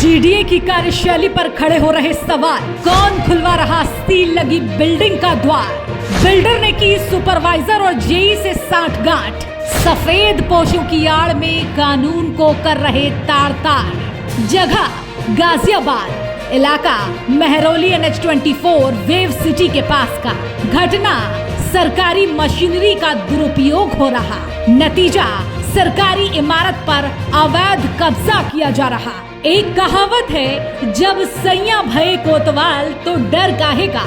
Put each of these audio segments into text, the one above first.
GDA की कार्यशैली पर खड़े हो रहे सवाल, कौन खुलवा रहा सील लगी बिल्डिंग का द्वार, बिल्डर ने की सुपरवाइजर और जेई से सांठगांठ, सफेद पोशों की आड़ में कानून को कर रहे तार तार। जगह गाजियाबाद, इलाका महरौली NH24 वेव सिटी के पास का। घटना सरकारी मशीनरी का दुरुपयोग हो रहा, नतीजा सरकारी इमारत पर अवैध कब्जा किया जा रहा। एक कहावत है, जब सैया भये कोतवाल तो डर काहे का।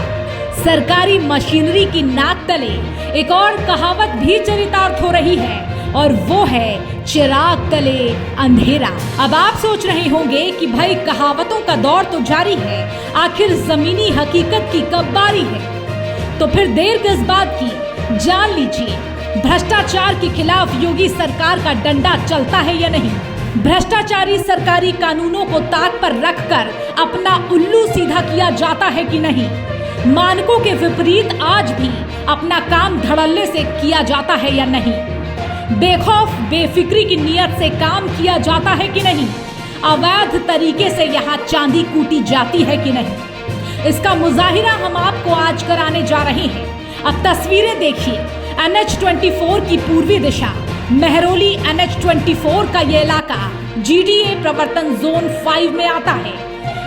सरकारी मशीनरी की नाक तले एक और कहावत भी चरितार्थ हो रही है, और वो है चिराग तले अंधेरा। अब आप सोच रहे होंगे कि भाई कहावतों का दौर तो जारी है, आखिर जमीनी हकीकत की कब बारी है। तो फिर देर किस बात की, जान लीजिए भ्रष्टाचार के खिलाफ योगी सरकार का डंडा चलता है या नहीं। भ्रष्टाचारी सरकारी कानूनों को ताक पर रखकर अपना उल्लू सीधा किया जाता है कि नहीं। मानकों के विपरीत आज भी अपना काम धड़ल्ले से किया जाता है या नहीं। बेखौफ बेफिक्री की नियत से काम किया जाता है कि नहीं। अवैध तरीके से यहाँ चांदी कूटी जाती है कि नहीं। इसका मुजाहिरा हम आपको आज कराने जा रहे हैं। अब तस्वीरें देखिए। NH24 की पूर्वी दिशा महरौली NH24 का ये इलाका जीडीए प्रवर्तन जोन 5 में आता है,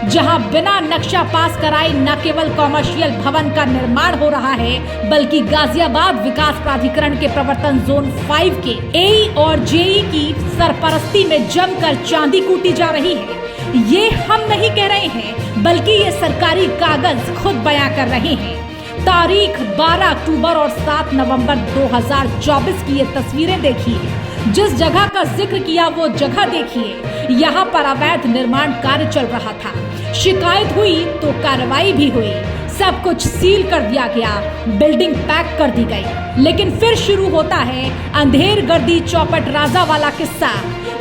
जहां बिना नक्शा पास कराए न केवल कॉमर्शियल भवन का निर्माण हो रहा है, बल्कि गाजियाबाद विकास प्राधिकरण के प्रवर्तन जोन 5 के एई और जेई की सरपरस्ती में जमकर चांदी कूटी जा रही है। ये हम नहीं कह रहे हैं, बल्कि ये सरकारी कागज खुद बयां कर रहे हैं। तारीख 12 अक्टूबर और 7 नवंबर 2024 की ये तस्वीरें देखिए। जिस जगह का जिक्र किया वो जगह देखिए। यहाँ पर अवैध निर्माण कार्य चल रहा था। शिकायत हुई तो कार्रवाई भी हुई, सब कुछ सील कर दिया गया, बिल्डिंग पैक कर दी गई। लेकिन फिर शुरू होता है अंधेर गर्दी चौपट राजा वाला किस्सा।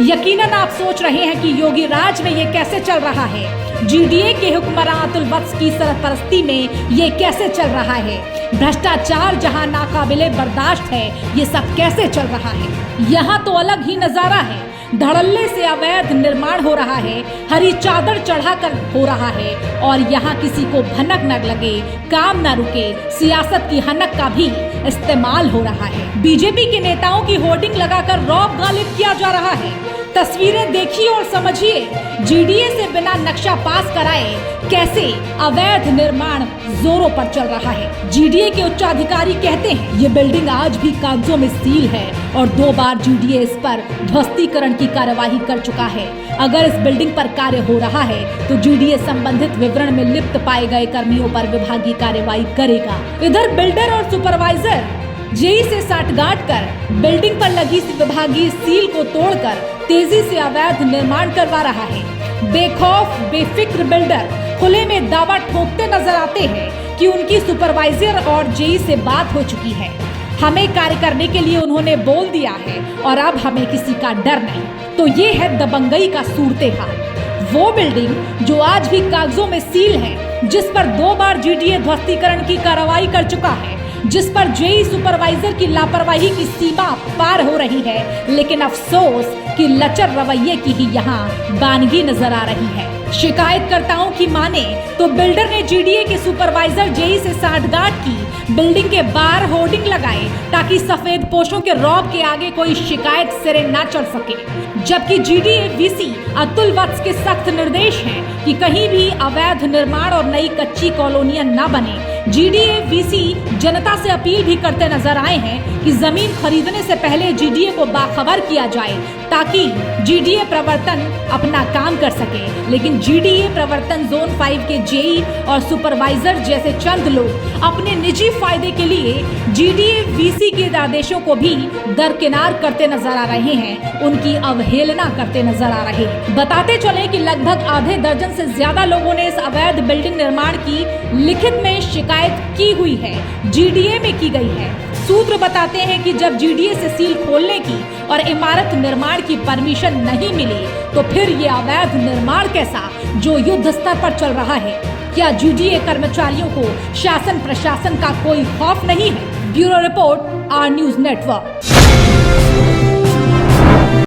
यकीनन आप सोच रहे हैं कि योगी राज में ये कैसे चल रहा है, जीडीए के हुक्मरान अतुल वत्स की सरपरस्ती में ये कैसे चल रहा है। भ्रष्टाचार जहां नाकाबिले बर्दाश्त है, ये सब कैसे चल रहा है। यहाँ तो अलग ही नजारा है। धड़ल्ले से अवैध निर्माण हो रहा है, हरी चादर चढ़ाकर हो रहा है, और यहाँ किसी को भनक न लगे, काम न रुके, सियासत की हनक का भी इस्तेमाल हो रहा है। बीजेपी के नेताओं की होर्डिंग लगाकर रौब गालिब किया जा रहा है। तस्वीरें देखिए और समझिए। जीडीए से बिना नक्शा पास कराए कैसे अवैध निर्माण जोरों पर चल रहा है। जीडीए के उच्चाधिकारी कहते हैं ये बिल्डिंग आज भी कागजों में सील है और 2 बार जीडीए इस पर ध्वस्तीकरण की कार्यवाही कर चुका है। अगर इस बिल्डिंग पर कार्य हो रहा है तो जीडीए संबंधित विवरण में लिप्त पाए गए कर्मियों पर विभागीय कार्यवाही करेगा। इधर बिल्डर और सुपरवाइजर जेई से सांठगांठ कर बिल्डिंग पर लगी विभागीय सील को तोड़कर तेजी से अवैध निर्माण करवा रहा है। बेखौफ बेफिक्र बिल्डर खुले में दावा ठोकते नजर आते हैं कि उनकी सुपरवाइजर और जेई से बात हो चुकी है, हमें कार्य करने के लिए उन्होंने बोल दिया है और अब हमें किसी का डर नहीं। तो ये है दबंगई का सूरते हाल। वो बिल्डिंग जो आज भी कागजों में सील है, जिस पर 2 बार जीडीए ध्वस्तीकरण की कार्रवाई कर चुका है, जिस पर जेई सुपरवाइजर की लापरवाही की सीमा पार हो रही है, लेकिन अफसोस कि लचर रवैये की ही यहाँ बानगी नजर आ रही है। शिकायतकर्ताओं की माने तो बिल्डर ने जीडीए के सुपरवाइजर जेई से सांठगांठ की, बिल्डिंग के बाहर होर्डिंग लगाए ताकि सफेद पोशों के रौब के आगे कोई शिकायत सिरे न चढ़ सके। जबकि जीडीए वीसी अतुल वत्स के सख्त निर्देश हैं कि कहीं भी अवैध निर्माण और नई कच्ची कॉलोनियां न बने। जीडीए वीसी जनता से अपील भी करते नजर आए हैं कि जमीन खरीदने से पहले जीडीए को बाखबर किया जाए, ताकि जीडीए प्रवर्तन अपना काम कर सके। लेकिन जीडीए प्रवर्तन जोन 5 के जेई और सुपरवाइजर जैसे चंद लोग अपने निजी फायदे के लिए जीडीए वीसी के आदेशों को भी दरकिनार करते नजर आ रहे हैं, उनकी अवहेलना करते नजर आ रहे हैं। बताते चले कि लगभग आधे दर्जन से ज्यादा लोगों ने इस अवैध बिल्डिंग निर्माण की लिखित में शिकायत की हुई है, जीडीए में की गई है। सूत्र बताते हैं कि जब जीडीए से सील खोलने की और इमारत निर्माण की परमिशन नहीं मिली, तो फिर ये अवैध निर्माण कैसा जो युद्ध स्तर पर चल रहा है। क्या जीडीए कर्मचारियों को शासन प्रशासन का कोई खौफ नहीं है? Bureau report, R news network.